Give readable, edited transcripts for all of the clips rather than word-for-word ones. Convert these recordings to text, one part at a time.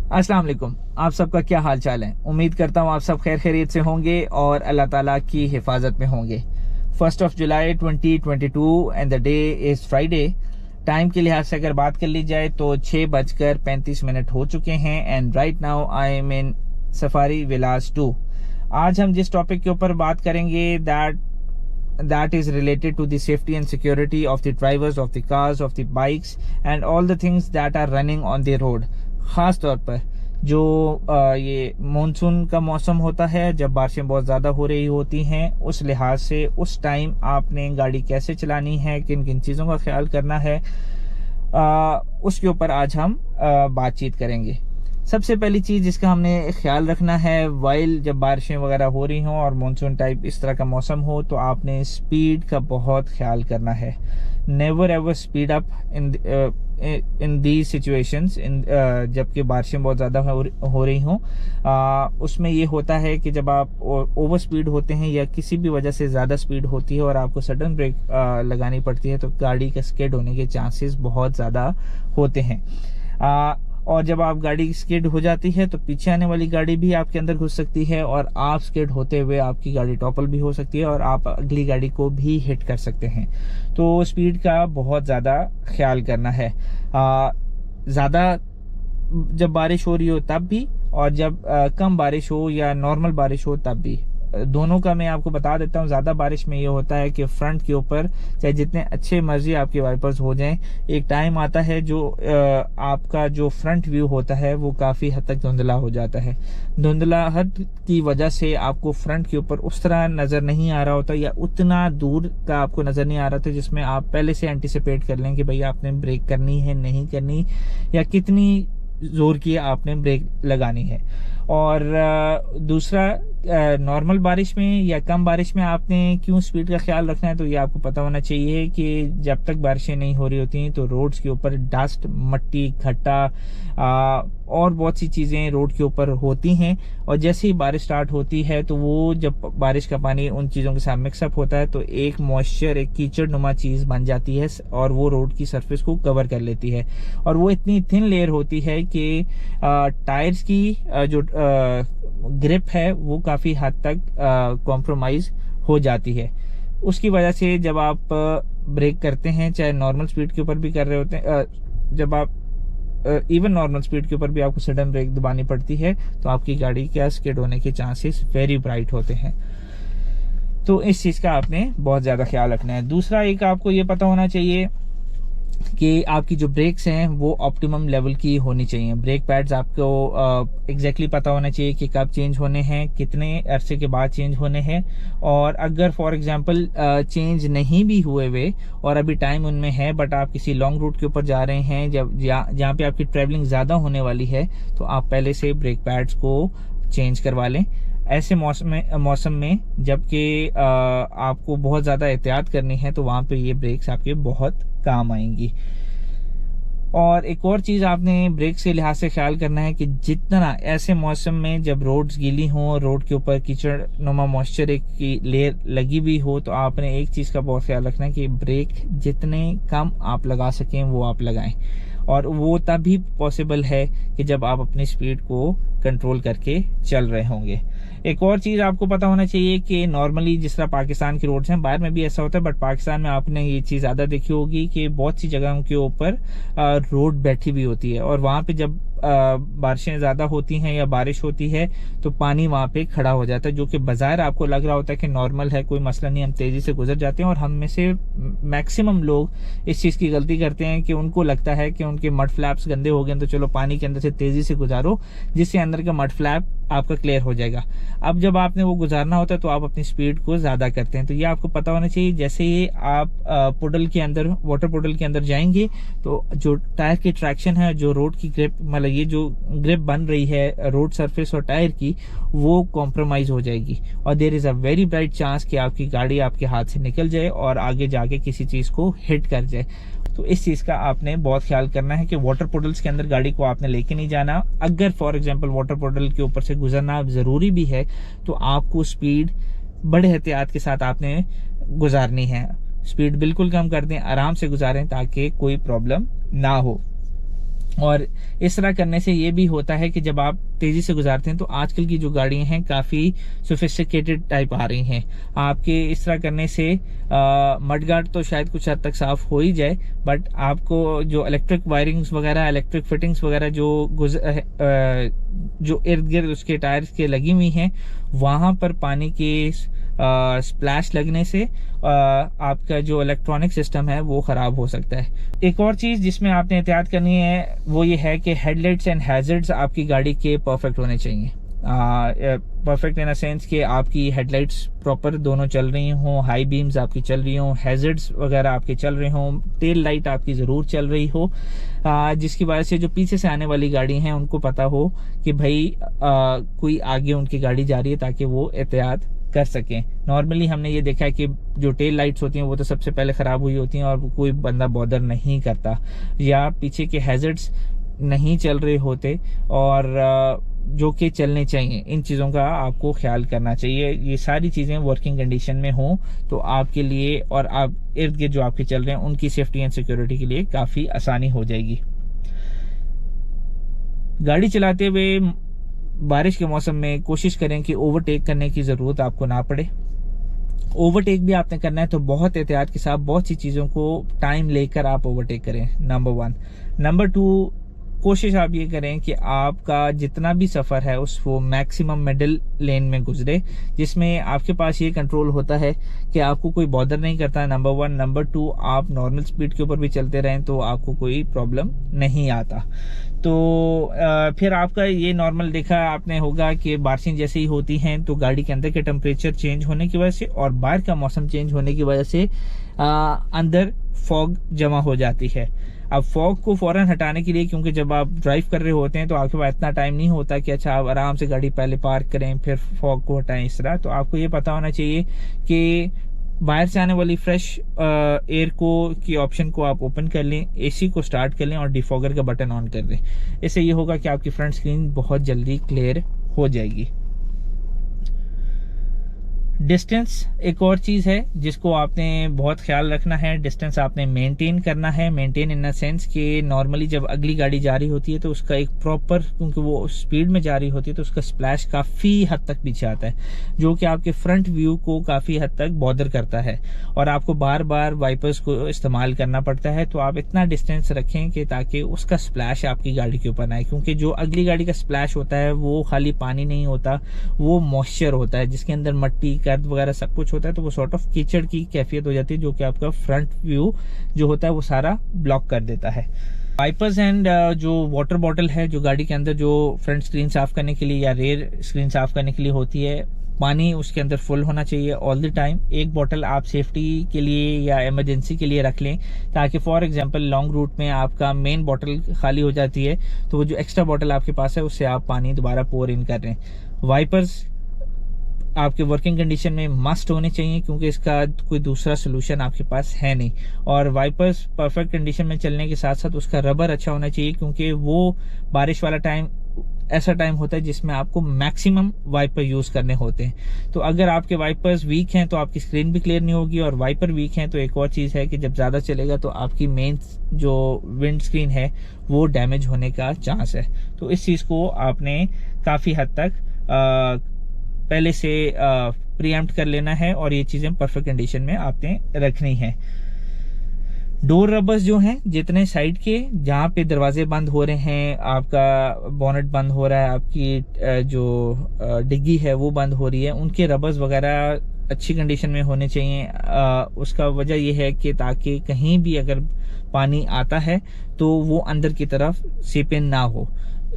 अस्सलाम वालेकुम। आप सबका क्या हाल चाल है? उम्मीद करता हूँ आप सब खैर खैरियत से होंगे और अल्लाह ताला की हिफाजत में होंगे। 1 जुलाई 2022 and the day is Friday. Time के लिहाज से अगर बात कर ली जाए तो 6:35 हो चुके हैं and right now I am in safari Vilas 2। आज हम जिस टॉपिक के ऊपर बात करेंगे that is related to the safety and security of the drivers of the cars, of the bikes and all the things that are running on the road। खास तौर पर जो ये मानसून का मौसम होता है, जब बारिशें बहुत ज़्यादा हो रही होती हैं, उस लिहाज से उस टाइम आपने गाड़ी कैसे चलानी है, किन किन चीज़ों का ख्याल करना है, उसके ऊपर आज हम बातचीत करेंगे। सबसे पहली चीज़ जिसका हमने ख्याल रखना है, वाइल जब बारिशें वगैरह हो रही हों और मानसून टाइप इस तरह का मौसम हो, तो आपने स्पीड का बहुत ख्याल करना है। Never ever speed up in these situations, जबकि बारिशें बहुत ज़्यादा हो रही हों। उसमें ये होता है कि जब आप ओवर स्पीड होते हैं या किसी भी वजह से ज़्यादा स्पीड होती है और आपको सडन ब्रेक लगानी पड़ती है, तो गाड़ी का स्किड होने के चांसेस बहुत ज़्यादा होते हैं। और जब आप गाड़ी स्किड हो जाती है तो पीछे आने वाली गाड़ी भी आपके अंदर घुस सकती है और आप स्किड होते हुए आपकी गाड़ी टॉपल भी हो सकती है और आप अगली गाड़ी को भी हिट कर सकते हैं। तो स्पीड का बहुत ज़्यादा ख्याल करना है। ज़्यादा जब बारिश हो रही हो तब भी, और जब कम बारिश हो या नॉर्मल बारिश हो तब भी। दोनों का मैं आपको बता देता हूँ। ज़्यादा बारिश में ये होता है कि फ्रंट के ऊपर चाहे जितने अच्छे मर्जी आपके वाइपर्स हो जाएं, एक टाइम आता है जो आपका जो फ्रंट व्यू होता है वो काफ़ी हद तक धुंधला हो जाता है। धुंधलाहट की वजह से आपको फ्रंट के ऊपर उस तरह नज़र नहीं आ रहा होता या उतना दूर का आपको नज़र नहीं आ रहा था जिसमें आप पहले से एंटिसिपेट कर लें कि भाई आपने ब्रेक करनी है, नहीं करनी, या कितनी जोर की आपने ब्रेक लगानी है। और दूसरा, नॉर्मल बारिश में या कम बारिश में आपने क्यों स्पीड का ख्याल रखना है, तो ये आपको पता होना चाहिए कि जब तक बारिशें नहीं हो रही होती तो रोड्स के ऊपर डस्ट, मट्टी, खट्टा और बहुत सी चीज़ें रोड के ऊपर होती हैं। और जैसे ही बारिश स्टार्ट होती है तो वो जब बारिश का पानी उन चीज़ों के साथ मिक्सअप होता है तो एक मॉइस्चर, एक कीचड़ नुमा चीज़ बन जाती है और वो रोड की सरफेस को कवर कर लेती है। और वो इतनी थिन लेयर होती है कि टायर्स की जो ग्रिप है वो काफ़ी हद तक कॉम्प्रोमाइज़ हो जाती है। उसकी वजह से जब आप ब्रेक करते हैं, चाहे नॉर्मल स्पीड के ऊपर भी कर रहे होते हैं, जब आप इवन नॉर्मल स्पीड के ऊपर भी आपको सडन ब्रेक दबानी पड़ती है तो आपकी गाड़ी के स्किड होने के चांसेस वेरी ब्राइट होते हैं। तो इस चीज़ का आपने बहुत ज़्यादा ख्याल रखना है। दूसरा, एक आपको ये पता होना चाहिए कि आपकी जो ब्रेक्स हैं वो ऑप्टिमम लेवल की होनी चाहिए। ब्रेक पैड्स आपको एग्जैक्टली पता होना चाहिए कि कब चेंज होने हैं, कितने अरसे के बाद चेंज होने हैं। और अगर फॉर एग्जांपल चेंज नहीं भी हुए हुए और अभी टाइम उनमें है, बट आप किसी लॉन्ग रूट के ऊपर जा रहे हैं जहाँ पे आपकी ट्रैवलिंग ज़्यादा होने वाली है, तो आप पहले से ब्रेक पैड्स को चेंज करवा लें। ऐसे मौसम में जबकि आपको बहुत ज़्यादा एहतियात करनी है, तो वहाँ पे ये ब्रेक्स आपके बहुत काम आएंगी। और एक और चीज़ आपने ब्रेक से लिहाज से ख्याल करना है कि जितना ऐसे मौसम में जब रोड्स गीली हों, रोड के ऊपर कीचड़ नुमा मॉइस्चर की लेयर लगी हुई हो, तो आपने एक चीज़ का बहुत ख्याल रखना है कि ब्रेक जितने कम आप लगा सकें वो आप लगाएं। और वो तभी पॉसिबल है कि जब आप अपनी स्पीड को कंट्रोल करके चल रहे होंगे। एक और चीज़ आपको पता होना चाहिए कि नॉर्मली जिस तरह पाकिस्तान के रोड्स हैं, बाहर में भी ऐसा होता है, बट पाकिस्तान में आपने ये चीज़ ज़्यादा देखी होगी कि बहुत सी जगहों के ऊपर रोड बैठी हुई होती है और वहाँ पे जब बारिशें ज़्यादा होती हैं या बारिश होती है तो पानी वहाँ पे खड़ा हो जाता है, जो कि बाज़ाहिर आपको लग रहा होता है कि नॉर्मल है, कोई मसला नहीं, हम तेज़ी से गुजर जाते हैं। और हम में से मैक्सिमम लोग इस चीज़ की गलती करते हैं कि उनको लगता है कि उनके मड फ्लैप्स गंदे हो गए तो चलो पानी के अंदर से तेज़ी से गुजारो, जिससे अंदर का मड फ्लैप आपका क्लियर हो जाएगा। अब जब आपने वो गुजारना होता है तो आप अपनी स्पीड को ज़्यादा करते हैं। तो ये आपको पता होना चाहिए। जैसे ही आप पुडल के अंदर, वाटर पुडल के अंदर जाएंगे तो जो टायर की ट्रैक्शन है, जो रोड की ग्रिप, मतलब ये जो ग्रिप बन रही है रोड सरफेस और टायर की, वो कॉम्प्रोमाइज़ हो जाएगी और there is a very bright chance कि आपकी गाड़ी आपके हाथ से निकल जाए और आगे जाके किसी चीज़ को हिट कर जाए। तो इस चीज़ का आपने बहुत ख्याल करना है कि वाटर पुडल्स के अंदर गाड़ी को आपने लेके नहीं जाना। अगर फॉर एग्जांपल वाटर पुडल के ऊपर से गुजरना ज़रूरी भी है तो आपको स्पीड बड़े एहतियात के साथ आपने गुजारनी है। स्पीड बिल्कुल कम कर दें, आराम से गुजारें ताकि कोई प्रॉब्लम ना हो। और इस तरह करने से ये भी होता है कि जब आप तेजी से गुजारते हैं तो आजकल की जो गाड़ियां हैं काफ़ी सोफिस्टिकेटेड टाइप आ रही हैं। आपके इस तरह करने से मडगार्ड तो शायद कुछ हद तक साफ हो ही जाए, बट आपको जो इलेक्ट्रिक वायरिंग्स वगैरह, इलेक्ट्रिक फिटिंग्स वगैरह जो इर्द गिर्द उसके टायर्स के लगी हुई हैं, वहां पर पानी के स्प्लैश लगने से आपका जो इलेक्ट्रॉनिक सिस्टम है वो ख़राब हो सकता है। एक और चीज़ जिसमें आपने एहतियात करनी है वो ये है कि हेडलाइट्स एंड हैजर्ड्स आपकी गाड़ी के परफेक्ट होने चाहिए। परफेक्ट इन अ सेंस कि आपकी हेडलाइट्स प्रॉपर दोनों चल रही हों, हाई बीम्स आपकी चल रही हों, हैजर्ड्स वगैरह आपके चल रहे हों, टेल लाइट आपकी ज़रूर चल रही हो, जिसकी वजह से जो पीछे से आने वाली गाड़ी हैं उनको पता हो कि भाई कोई आगे उनकी गाड़ी जा रही है, ताकि वो एहतियात कर सकें। नॉर्मली हमने ये देखा है कि जो टेल लाइट्स होती हैं वो तो सबसे पहले ख़राब हुई होती हैं और कोई बंदा बॉदर नहीं करता, या पीछे के हैजर्ड्स नहीं चल रहे होते और जो कि चलने चाहिए। इन चीज़ों का आपको ख्याल करना चाहिए। ये सारी चीज़ें वर्किंग कंडीशन में हों तो आपके लिए और आप इर्द गिर्द जो आपके चल रहे हैं उनकी सेफ्टी एंड सिक्योरिटी के लिए काफ़ी आसानी हो जाएगी। गाड़ी चलाते हुए बारिश के मौसम में कोशिश करें कि ओवरटेक करने की ज़रूरत आपको ना पड़े। ओवरटेक भी आपने करना है तो बहुत एहतियात के साथ बहुत सी चीज़ों को टाइम लेकर आप ओवरटेक करें, नंबर 1। नंबर 2, कोशिश आप ये करें कि आपका जितना भी सफ़र है उसको मैक्सिमम मिडिल लेन में गुजरे, जिसमें आपके पास ये कंट्रोल होता है कि आपको कोई बॉदर नहीं करता, नंबर 1। नंबर 2, आप नॉर्मल स्पीड के ऊपर भी चलते रहें तो आपको कोई प्रॉब्लम नहीं आता। तो फिर आपका ये नॉर्मल देखा आपने होगा कि बारिशें जैसे ही होती हैं तो गाड़ी के अंदर के टेम्परेचर चेंज होने की वजह से और बाहर का मौसम चेंज होने की वजह से अंदर फॉग जमा हो जाती है। अब फॉग को फ़ौरन हटाने के लिए, क्योंकि जब आप ड्राइव कर रहे होते हैं तो आपके पास इतना टाइम नहीं होता कि अच्छा आप आराम से गाड़ी पहले पार्क करें फिर फॉग को हटाएं इस तरह, तो आपको ये पता होना चाहिए कि बाहर से आने वाली फ्रेश एयर को की ऑप्शन को आप ओपन कर लें, एसी को स्टार्ट कर लें और डिफॉगर का बटन ऑन कर दें। इससे ये होगा कि आपकी फ्रंट स्क्रीन बहुत जल्दी क्लियर हो जाएगी। डिस्टेंस एक और चीज़ है जिसको आपने बहुत ख्याल रखना है। डिस्टेंस आपने मेंटेन करना है। मेंटेन इन द सेंस कि नॉर्मली जब अगली गाड़ी जा रही होती है तो उसका एक प्रॉपर, क्योंकि वो स्पीड में जा रही होती है तो उसका स्प्लैश काफ़ी हद तक पीछे आता है, जो कि आपके फ्रंट व्यू को काफ़ी हद तक बॉदर करता है और आपको बार बार वाइपर्स को इस्तेमाल करना पड़ता है। तो आप इतना डिस्टेंस रखें कि ताकि उसका स्प्लैश आपकी गाड़ी के ऊपर ना आए, क्योंकि जो अगली गाड़ी का स्प्लैश होता है वो खाली पानी नहीं होता, वो मॉइस्चर होता है जिसके अंदर मट्टी कर्द वगैरह सब कुछ होता है। तो वो सॉर्ट ऑफ कीचड़ की कैफियत हो जाती है जो कि आपका फ्रंट व्यू जो होता है वो सारा ब्लॉक कर देता है। वाइपर्स एंड जो वाटर बॉटल है जो गाड़ी के अंदर जो फ्रंट स्क्रीन साफ करने के लिए या रेयर स्क्रीन साफ करने के लिए होती है, पानी उसके अंदर फुल होना चाहिए ऑल द टाइम। एक बोतल आप सेफ्टी के लिए या इमरजेंसी के लिए रख लें, ताकि फॉर एग्जांपल लॉन्ग रूट में आपका मेन बोतल खाली हो जाती है तो वो जो एक्स्ट्रा बोतल आपके पास है उससे आप पानी दोबारा पोर इन कर रहे हैं। वाइपर्स आपके वर्किंग कंडीशन में मस्ट होने चाहिए, क्योंकि इसका कोई दूसरा सोल्यूशन आपके पास है नहीं। और वाइपर्स परफेक्ट कंडीशन में चलने के साथ साथ उसका रबर अच्छा होना चाहिए, क्योंकि वो बारिश वाला टाइम ऐसा टाइम होता है जिसमें आपको मैक्सिमम वाइपर यूज करने होते हैं। तो अगर आपके वाइपर्स वीक हैं तो आपकी स्क्रीन भी क्लियर नहीं होगी, और वाइपर वीक हैं तो एक और चीज़ है कि जब ज़्यादा चलेगा तो आपकी मेन जो विंड स्क्रीन है वो डैमेज होने का चांस है। तो इस चीज़ को आपने काफ़ी हद तक पहले से प्रीएम्प्ट कर लेना है और ये चीज़ें परफेक्ट कंडीशन में आपने रखनी है। डोर रबर्स जो हैं जितने साइड के जहाँ पे दरवाजे बंद हो रहे हैं, आपका बोनेट बंद हो रहा है, आपकी जो डिग्गी है वो बंद हो रही है, उनके रबर्स वगैरह अच्छी कंडीशन में होने चाहिए। उसका वजह यह है कि ताकि कहीं भी अगर पानी आता है तो वो अंदर की तरफ सीप इन ना हो।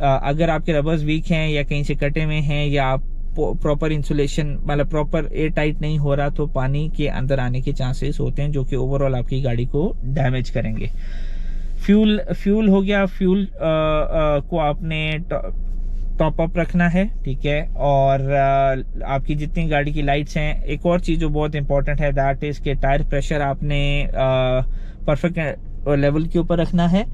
अगर आपके रबर्स वीक हैं या कहीं से कटे हुए हैं या आप प्रॉपर इंसुलेशन मतलब प्रॉपर एयर टाइट नहीं हो रहा तो पानी के अंदर आने के चांसेस होते हैं जो कि ओवरऑल आपकी गाड़ी को डैमेज करेंगे। फ्यूल हो गया, फ्यूल को आपने टॉप अप रखना है, ठीक है। और आपकी जितनी गाड़ी की लाइट्स हैं, एक और चीज़ जो बहुत इंपॉर्टेंट है दैट इज के टायर प्रेशर आपने परफेक्ट लेवल के ऊपर रखना है।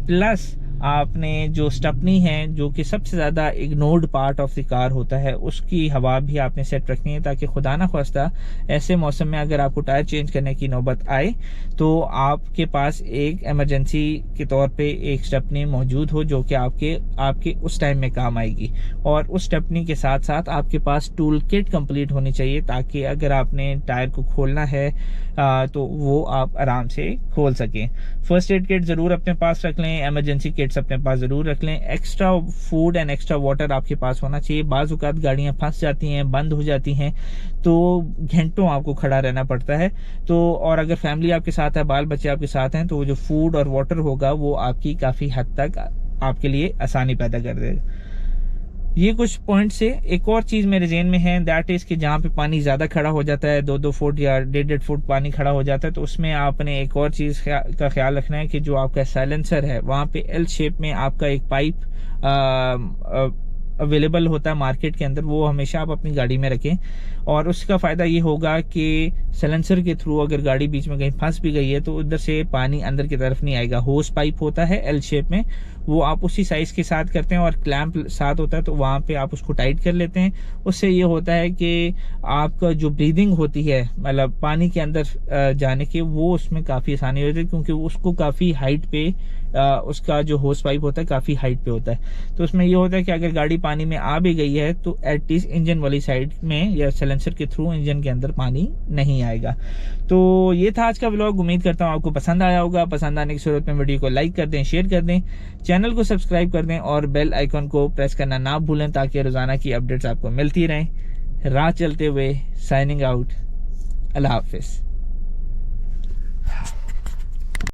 प्लस आपने जो स्टपनी है, जो कि सबसे ज़्यादा ignored part of the car होता है, उसकी हवा भी आपने सेट रखनी है, ताकि खुदा ना ख्वास्ता ऐसे मौसम में अगर आपको टायर चेंज करने की नौबत आए तो आपके पास एक इमरजेंसी के तौर पे एक स्टपनी मौजूद हो, जो कि आपके उस टाइम में काम आएगी। और उस स्टपनी के साथ साथ आपके पास टूल किट कंप्लीट होनी चाहिए, ताकि अगर आपने टायर को खोलना है तो वो आप आराम से खोल सकें। फर्स्ट एड किट ज़रूर अपने पास रख लें, इमरजेंसी किट्स अपने पास ज़रूर रख लें। Extra food and extra water आपके पास होना चाहिए। बाज़ औक़ात गाड़ियाँ फंस जाती हैं, बंद हो जाती हैं, तो घंटों आपको खड़ा रहना पड़ता है। तो और अगर फैमिली आपके साथ है, बाल बच्चे आपके साथ हैं, तो जो फूड और वाटर होगा वो आपकी काफ़ी हद तक आपके लिए आसानी पैदा कर देगा। ये कुछ पॉइंट से एक और चीज़ मेरे ज़हन में है, दैट इज़ कि जहाँ पे पानी ज़्यादा खड़ा हो जाता है, 2-2 फुट या 1.5 फुट पानी खड़ा हो जाता है, तो उसमें आपने एक और चीज़ का ख्याल रखना है कि जो आपका साइलेंसर है वहाँ पे एल शेप में आपका एक पाइप अवेलेबल होता है मार्केट के अंदर, वो हमेशा आप अपनी गाड़ी में रखें। और उसका फ़ायदा ये होगा कि साइलेंसर के थ्रू अगर गाड़ी बीच में कहीं फंस भी गई है तो उधर से पानी अंदर की तरफ नहीं आएगा। होस पाइप होता है एल शेप में, वो आप उसी साइज़ के साथ करते हैं और क्लैंप साथ होता है, तो वहाँ पे आप उसको टाइट कर लेते हैं। उससे ये होता है कि आपका जो ब्रीदिंग होती है, मतलब पानी के अंदर जाने की, वो उसमें काफ़ी आसानी होती है, क्योंकि उसको काफ़ी हाइट पे उसका जो होस पाइप होता है काफ़ी हाइट पे होता है। तो उसमें ये होता है कि अगर गाड़ी पानी में आ भी गई है तो एटलीस्ट इंजन वाली साइड में या साइलेंसर के थ्रू इंजन के अंदर पानी नहीं आएगा। तो ये था आज का व्लॉग। उम्मीद करता हूँ आपको पसंद आया होगा। पसंद आने की सूरत में वीडियो को लाइक कर दें, शेयर कर दें, चैनल को सब्सक्राइब कर दें और बेल आइकन को प्रेस करना ना भूलें, ताकि रोज़ाना की अपडेट्स आपको मिलती रहें। राह चलते हुए साइनिंग आउट। अल्लाह हाफिज़।